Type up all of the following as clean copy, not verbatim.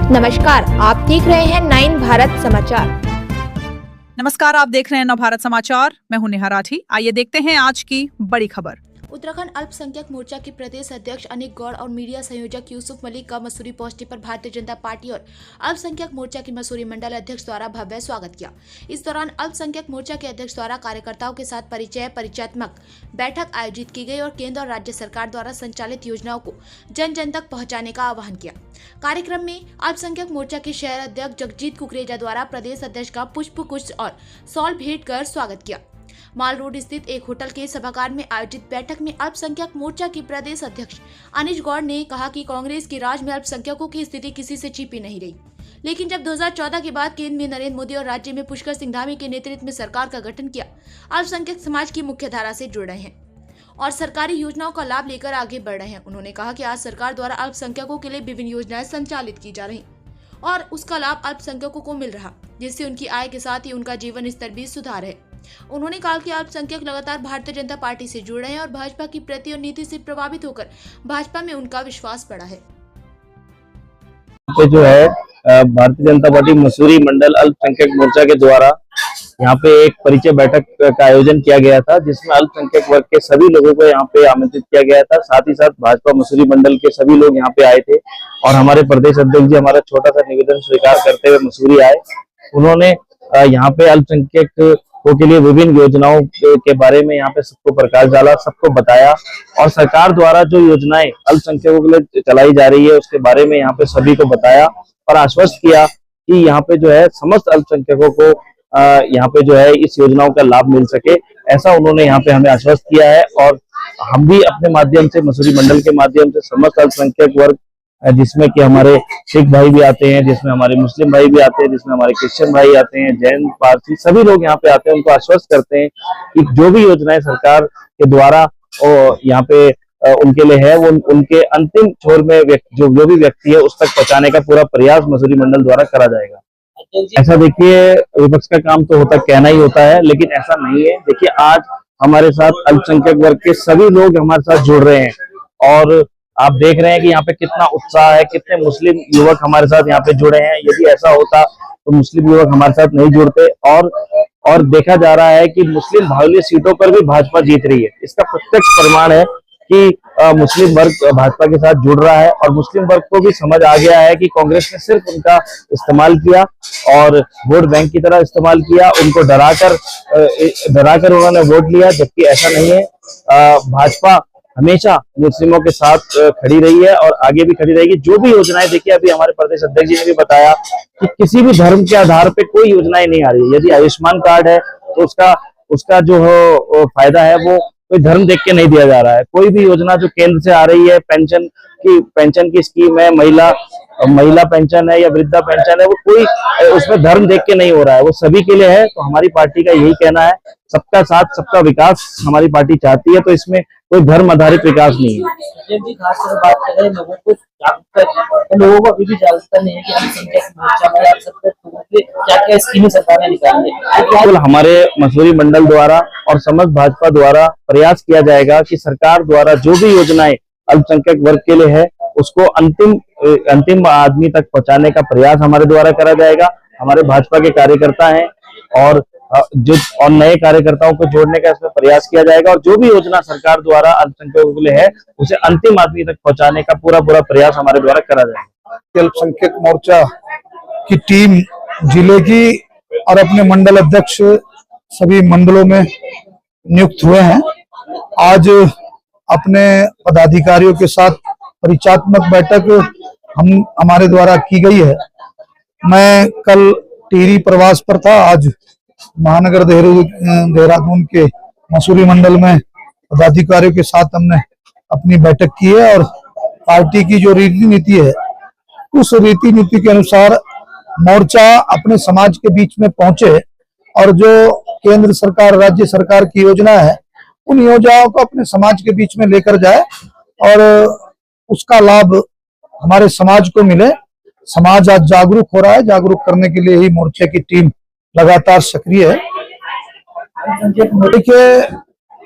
नमस्कार, आप देख रहे हैं 9 भारत समाचार। नमस्कार, आप देख रहे हैं नव भारत समाचार। मैं हूं नेहा राठी। आइए देखते हैं आज की बड़ी खबर। उत्तराखंड अल्पसंख्यक मोर्चा के प्रदेश अध्यक्ष अनिक गौड़ और मीडिया संयोजक यूसुफ मलिक का मसूरी पहुंचने पर भारतीय जनता पार्टी और अल्पसंख्यक मोर्चा के मसूरी मंडल अध्यक्ष द्वारा भव्य स्वागत किया। इस दौरान अल्पसंख्यक मोर्चा के अध्यक्ष द्वारा कार्यकर्ताओं के साथ परिचयात्मक बैठक आयोजित की गई और केंद्र और राज्य सरकार द्वारा संचालित योजनाओं को जन जन तक पहुँचाने का आह्वान किया। कार्यक्रम में अल्पसंख्यक मोर्चा के शहर अध्यक्ष जगजीत कुकरेजा द्वारा प्रदेश अध्यक्ष का पुष्प गुच्छ और शॉल भेंट कर स्वागत किया। माल रोड स्थित एक होटल के सभागार में आयोजित बैठक में अल्पसंख्यक मोर्चा के प्रदेश अध्यक्ष अनिक गौड़ ने कहा कि कांग्रेस की राज में अल्पसंख्यकों की स्थिति किसी से छिपी नहीं रही, लेकिन जब 2014 के बाद केंद्र में नरेंद्र मोदी और राज्य में पुष्कर सिंह धामी के नेतृत्व में सरकार का गठन किया, अल्पसंख्यक समाज की मुख्य धारा से जुड़ रहे हैं और सरकारी योजनाओं का लाभ लेकर आगे बढ़ रहे हैं। उन्होंने कहा कि आज सरकार द्वारा अल्पसंख्यकों के लिए विभिन्न योजनाएं संचालित की जा रही और उसका लाभ अल्पसंख्यकों को मिल रहा, जिससे उनकी आय के साथ ही उनका जीवन स्तर भी सुधार है। उन्होंने कहा कि अल्पसंख्यक लगातार भारतीय जनता पार्टी से जुड़ रहे हैं और भाजपा की प्रति और नीति से प्रभावित होकर भाजपा में उनका विश्वास बढ़ा है। जो है भारतीय जनता पार्टी मसूरी मंडल अल्पसंख्यक मोर्चा के द्वारा यहाँ पे एक परिचय बैठक का आयोजन किया गया था, जिसमें अल्पसंख्यक वर्ग के सभी लोगों को यहाँ पे आमंत्रित किया गया था। साथ ही साथ भाजपा मसूरी मंडल के सभी लोग यहाँ पे आए थे और हमारे प्रदेश अध्यक्ष जी हमारा छोटा सा निवेदन स्वीकार करते हुए मसूरी आए। उन्होंने यहाँ पे अल्पसंख्यक के लिए विभिन्न योजनाओं के बारे में यहाँ पे सबको प्रकाश डाला, सबको बताया और सरकार द्वारा जो योजनाएं अल्पसंख्यकों के लिए चलाई जा रही है उसके बारे में यहाँ पे सभी को बताया और आश्वस्त किया कि यहाँ पे जो है समस्त अल्पसंख्यकों को यहाँ पे जो है इस योजनाओं का लाभ मिल सके, ऐसा उन्होंने यहाँ पे हमें आश्वस्त किया है। और हम भी अपने माध्यम से मसूरी मंडल के माध्यम से समस्त अल्पसंख्यक वर्ग, जिसमें कि हमारे सिख भाई भी आते हैं, जिसमें हमारे मुस्लिम भाई भी आते हैं, जिसमें हमारे क्रिश्चियन भाई आते हैं, जैन, पारसी, सभी लोग यहाँ पे आते हैं, उनको आश्वस्त करते हैं कि जो भी योजनाएं सरकार के द्वारा यहाँ पे उनके लिए है वो उनके अंतिम छोर में जो भी व्यक्ति है उस तक पहुंचाने का पूरा प्रयास मसूरी मंडल द्वारा करा जाएगा। ऐसा देखिए, विपक्ष का काम तो होता कहना ही होता है, लेकिन ऐसा नहीं है। देखिए, आज हमारे साथ अल्पसंख्यक वर्ग के सभी लोग हमारे साथ जुड़ रहे हैं और आप देख रहे हैं कि यहाँ पे कितना उत्साह है, कितने मुस्लिम युवक हमारे साथ यहाँ पे जुड़े हैं। यदि ऐसा होता तो मुस्लिम युवक हमारे साथ नहीं जुड़ते और देखा जा रहा है कि मुस्लिम बाहुल्य सीटों पर भी भाजपा जीत रही है। इसका प्रत्यक्ष प्रमाण है कि मुस्लिम वर्ग भाजपा के साथ जुड़ रहा है और मुस्लिम वर्ग को भी समझ आ गया है कि कांग्रेस ने सिर्फ उनका इस्तेमाल किया और वोट बैंक की तरह इस्तेमाल किया, उनको डराकर उन्होंने वोट लिया, जबकि ऐसा नहीं है। भाजपा हमेशा मुस्लिमों के साथ खड़ी रही है और आगे भी खड़ी रहेगी। जो भी योजनाएं, देखिए अभी हमारे प्रदेश अध्यक्ष जी ने भी बताया कि किसी भी धर्म के आधार पे कोई योजनाएं नहीं आ रही। यदि आयुष्मान कार्ड है तो उसका जो फायदा है वो कोई धर्म देख के नहीं दिया जा रहा है। कोई भी योजना जो केंद्र से आ रही है, पेंशन की स्कीम है, महिला पेंशन है या वृद्धा पेंशन है, वो कोई उसमें धर्म देख के नहीं हो रहा है, वो सभी के लिए है। तो हमारी पार्टी का यही कहना है, सबका साथ सबका विकास हमारी पार्टी चाहती है, तो इसमें कोई धर्म आधारित विकास नहीं है। खासकर बात करें लोगों को अभी भी जागरूकता नहीं है कि अल्पसंख्यक मोर्चा में आप सबके क्या स्कीमें सरकार ने निकाली है। बिल्कुल, हमारे मसूरी मंडल द्वारा और समस्त भाजपा द्वारा प्रयास किया जाएगा कि सरकार द्वारा जो भी योजनाएं अल्पसंख्यक वर्ग के लिए है उसको अंतिम आदमी तक पहुंचाने का प्रयास हमारे द्वारा करा जाएगा। हमारे भाजपा के कार्यकर्ता हैं और नए कार्यकर्ताओं को जोड़ने का इसमें प्रयास किया जाएगा और जो भी योजना सरकार द्वारा अल्पसंख्यकों के लिए है उसे अंतिम आदमी तक पहुंचाने का पूरा प्रयास हमारे द्वारा करा जाएगा। अल्पसंख्यक मोर्चा की टीम जिले की और अपने मंडल अध्यक्ष सभी मंडलों में नियुक्त हुए हैं। आज अपने पदाधिकारियों के साथ परिचयात्मक बैठक हमारे द्वारा की गई है। मैं कल टिहरी प्रवास पर था, आज महानगर देहरादून के मसूरी मंडल में पदाधिकारियों के साथ हमने अपनी बैठक की है और पार्टी की जो रीति नीति है उस रीति नीति के अनुसार मोर्चा अपने समाज के बीच में पहुंचे और जो केंद्र सरकार, राज्य सरकार की योजना है उन योजनाओं को अपने समाज के बीच में लेकर जाए और उसका लाभ हमारे समाज को मिले। समाज आज जागरूक हो रहा है, जागरूक करने के लिए ही मोर्चे की टीम लगातार सक्रिय है। देखिए,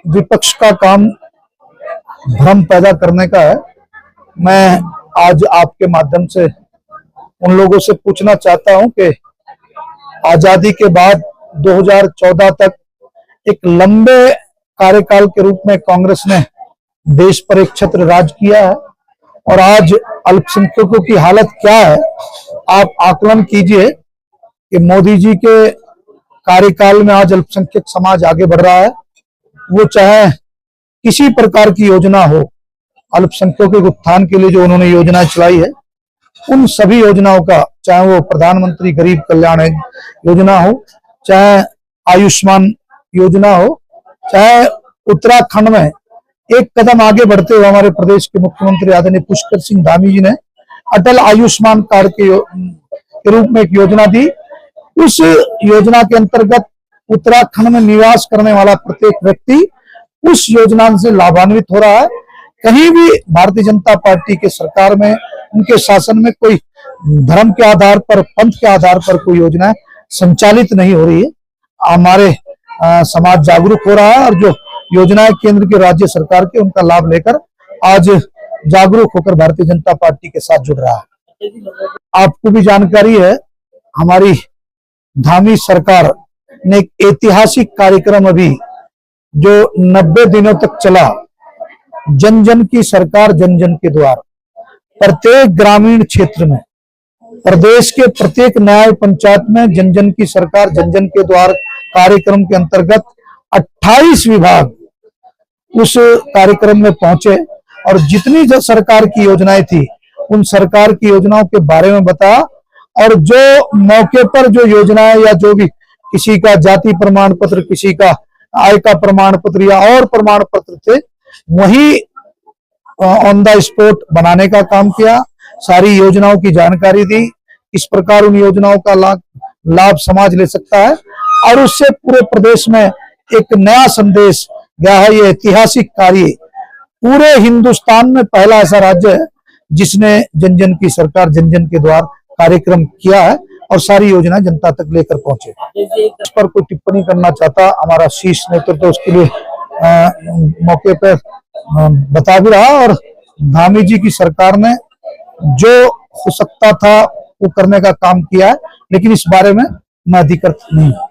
विपक्ष का काम भ्रम पैदा करने का है। मैं आज आपके माध्यम से उन लोगों से पूछना चाहता हूं कि आजादी के बाद 2014 तक एक लंबे कार्यकाल के रूप में कांग्रेस ने देश पर एक छत्र राज किया है और आज अल्पसंख्यकों की हालत क्या है। आप आकलन कीजिए कि मोदी जी के कार्यकाल में आज अल्पसंख्यक समाज आगे बढ़ रहा है। वो चाहे किसी प्रकार की योजना हो, अल्पसंख्यकों के उत्थान के लिए जो उन्होंने योजनाएं चलाई है, उन सभी योजनाओं का, चाहे वो प्रधानमंत्री गरीब कल्याण योजना हो, चाहे आयुष्मान योजना हो, चाहे उत्तराखंड में एक कदम आगे बढ़ते हुए हमारे प्रदेश के मुख्यमंत्री आदरणीय पुष्कर सिंह धामी जी ने अटल आयुष्मान कार्ड के रूप में एक योजना दी। उस योजना के अंतर्गत उत्तराखंड में निवास करने वाला प्रत्येक व्यक्ति उस योजना से लाभान्वित हो रहा है। कहीं भी भारतीय जनता पार्टी के सरकार में, उनके शासन में कोई धर्म के आधार पर, पंथ के आधार पर कोई योजना संचालित नहीं हो रही है। हमारे समाज जागरूक हो रहा है और जो योजनाएं केंद्र के, राज्य सरकार के, उनका लाभ लेकर आज जागरूक होकर भारतीय जनता पार्टी के साथ जुड़ रहा है। आपको भी जानकारी है, हमारी धामी सरकार ने एक ऐतिहासिक कार्यक्रम अभी जो 90 दिनों तक चला, जन जन की सरकार जन जन के द्वार, प्रत्येक ग्रामीण क्षेत्र में, प्रदेश के प्रत्येक न्याय पंचायत में जन जन की सरकार जन जन के द्वार कार्यक्रम के अंतर्गत 28 विभाग उस कार्यक्रम में पहुंचे और जितनी जो सरकार की योजनाएं थी उन सरकार की योजनाओं के बारे में बताया। और जो मौके पर जो योजनाएं या जो भी किसी का जाति प्रमाण पत्र, किसी का आय का प्रमाण पत्र या और प्रमाण पत्र थे, वही ऑन द स्पॉट बनाने का काम किया। सारी योजनाओं की जानकारी दी, इस प्रकार उन योजनाओं का लाभ समाज ले सकता है और उससे पूरे प्रदेश में एक नया संदेश गया है। ये ऐतिहासिक कार्य, पूरे हिंदुस्तान में पहला ऐसा राज्य है जिसने जन जन की सरकार जन जन के द्वार कार्यक्रम किया है और सारी योजना जनता तक लेकर पहुंचे। इस पर कोई टिप्पणी करना चाहता हमारा शीर्ष नेतृत्व, तो उसके लिए मौके पर बता भी रहा। और धामी जी की सरकार ने जो हो सकता था वो करने का काम किया है, लेकिन इस बारे में मैं अधिकृत नहीं हूं।